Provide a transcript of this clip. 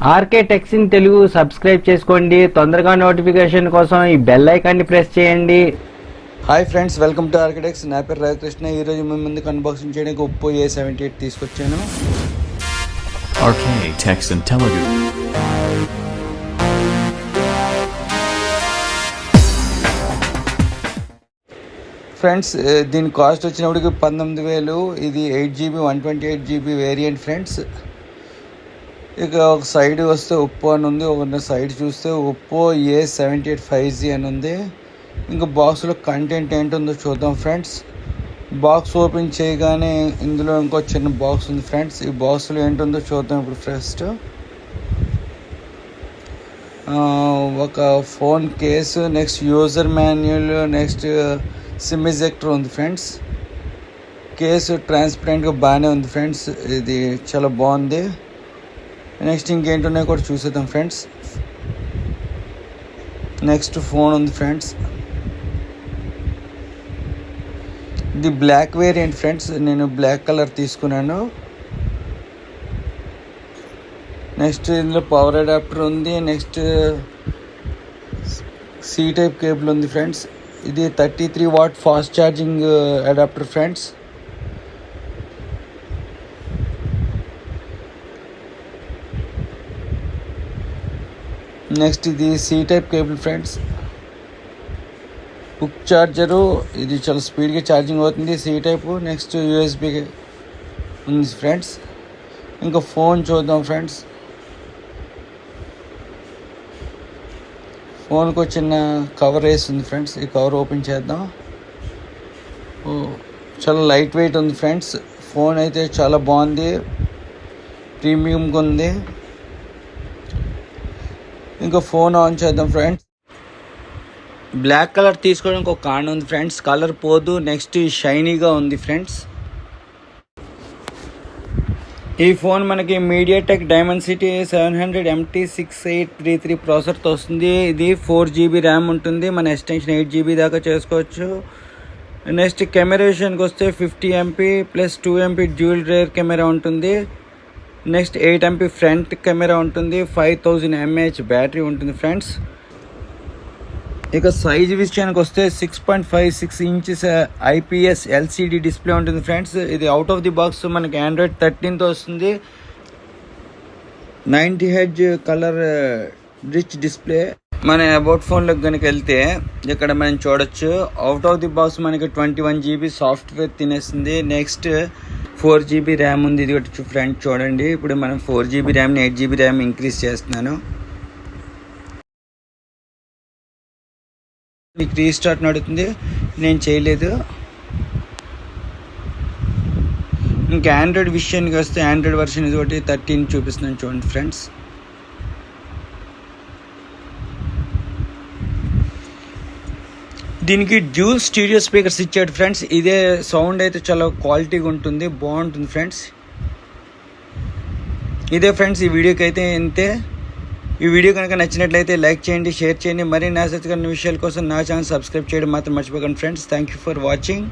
RK techs in Telugu subscribe చేసుకోండి. తొందరగా notification కోసం ఈ బెల్ ఐకాన్ని ప్రెస్ చేయండి. Hi friends, welcome to RK techs. నా పేరు రాధాకృష్ణ. ఈరోజు మీ ముందుకు అన్బాక్సింగ్ చేయడానికి ఒప్పో A78 తీసుకొచ్చాను. RK techs in Telugu. Friends, దీని కాస్ట్ వచ్చినప్పటికి 19,000. ఇది 8GB 128GB వేరియంట్ ఫ్రెండ్స్. ఇక ఒక సైడ్ వస్తే ఒప్పో అని ఉంది, ఒక సైడ్ చూస్తే ఒప్పో A78 5G అని ఉంది. ఇంకా బాక్స్లో కంటెంట్ ఏంటుందో చూద్దాం ఫ్రెండ్స్. బాక్స్ ఓపెన్ చేయగానే ఇందులో ఇంకో చిన్న బాక్స్ ఉంది ఫ్రెండ్స్. ఈ బాక్స్లో ఏంటుందో చూద్దాం ఇప్పుడు. ఫస్ట్ ఒక phone case, next user manual, next SIM ejector ఉంది ఫ్రెండ్స్. కేసు ట్రాన్స్పరెంట్గా బాగానే ఉంది ఫ్రెండ్స్. ఇది చాలా బాగుంది. నెక్స్ట్ ఇంకేంటున్నాయో కూడా చూసేద్దాం ఫ్రెండ్స్. నెక్స్ట్ ఫోన్ ఉంది ఫ్రెండ్స్. ఇది బ్లాక్ వేరియంట్ ఫ్రెండ్స్. నేను బ్లాక్ కలర్ తీసుకున్నాను. నెక్స్ట్ ఇందులో పవర్ అడాప్టర్ ఉంది. నెక్స్ట్ సి టైప్ కేబుల్ ఉంది ఫ్రెండ్స్. ఇది 33W fast charging adapter friends. Next ఇది సి టైప్ కేబుల్ ఫ్రెండ్స్. బుక్ ఛార్జరు, ఇది చాలా స్పీడ్గా ఛార్జింగ్ అవుతుంది. C type. నెక్స్ట్ USB ఉంది ఫ్రెండ్స్. ఇంకా ఫోన్ చూద్దాం ఫ్రెండ్స్. ఫోన్కి చిన్న కవర్ వేస్తుంది ఫ్రెండ్స్. ఈ కవర్ ఓపెన్ చేద్దాం. చాలా లైట్ వెయిట్ ఉంది ఫ్రెండ్స్. ఫోన్ అయితే చాలా బాగుంది, ప్రీమియంగా ఉంది. ఇంకా ఫోన్ ఆన్ చేద్దాం ఫ్రెండ్స్. బ్లాక్ కలర్ తీసుకోవడానికి ఒక కారణం ఉంది ఫ్రెండ్స్. కలర్ పోదు. నెక్స్ట్ షైనీగా ఉంది ఫ్రెండ్స్. ఈ ఫోన్ మనకి మీడియాటెక్ డైమెన్సిటీ 700 MT6833 ప్రాసెసర్తో వస్తుంది. ఇది 4GB ర్యామ్ ఉంటుంది. మన ఎక్స్టెన్షన్ 8GB దాకా చేసుకోవచ్చు. నెక్స్ట్ కెమెరా విషయానికి వస్తే 50MP plus 2MP dual rear camera ఉంటుంది. నెక్స్ట్ 8MP ఫ్రంట్ కెమెరా ఉంటుంది. 5000 mAh బ్యాటరీ ఉంటుంది ఫ్రెండ్స్. ఇక సైజ్ విషయానికి వస్తే 6.56 ఇంచెస్ IPS LCD డిస్ప్లే ఉంటుంది ఫ్రెండ్స్. ఇది అవుట్ ఆఫ్ ది బాక్స్ మనకి Android 13తో వస్తుంది. 90Hz colour rich display. మన అబౌట్ ఫోన్లోకి కనుక వెళ్తే ఇక్కడ మనం చూడొచ్చు, అవుట్ ఆఫ్ ది బాక్స్ మనకి 21GB సాఫ్ట్వేర్ తినేస్తుంది. నెక్స్ట్ 4GB ర్యామ్ ఉంది. ఇది ఒకటి ఫ్రెండ్స్ చూడండి. ఇప్పుడు మనం 4GB ర్యామ్ని 8GB ర్యామ్ ఇంక్రీజ్ చేస్తున్నాను. మీకు రీస్టార్ట్ నడుతుంది, నేను చేయలేదు. ఇంకా ఆండ్రాయిడ్ విషయానికి వస్తే ఆండ్రాయిడ్ వర్షన్ ఇది ఒకటి 13 చూపిస్తున్నాను చూడండి ఫ్రెండ్స్. దీనికి డ్యూల్ స్టీరియో స్పీకర్స్ ఇచ్చాడు ఫ్రెండ్స్. ఇదే సౌండ్ అయితే చాలా క్వాలిటీగా ఉంటుంది, బాగుంటుంది ఫ్రెండ్స్. ఇదే ఫ్రెండ్స్ ఈ వీడియోకి అయితే ఇంతే. ఈ వీడియో కనుక నచ్చినట్లయితే లైక్ చేయండి, షేర్ చేయండి. మరిన్ని ఆసక్తికరమైన విషయాల కోసం నా ఛానల్ సబ్స్క్రైబ్ చేయడం మాత్రం మర్చిపోకండి friends. Thank you for watching.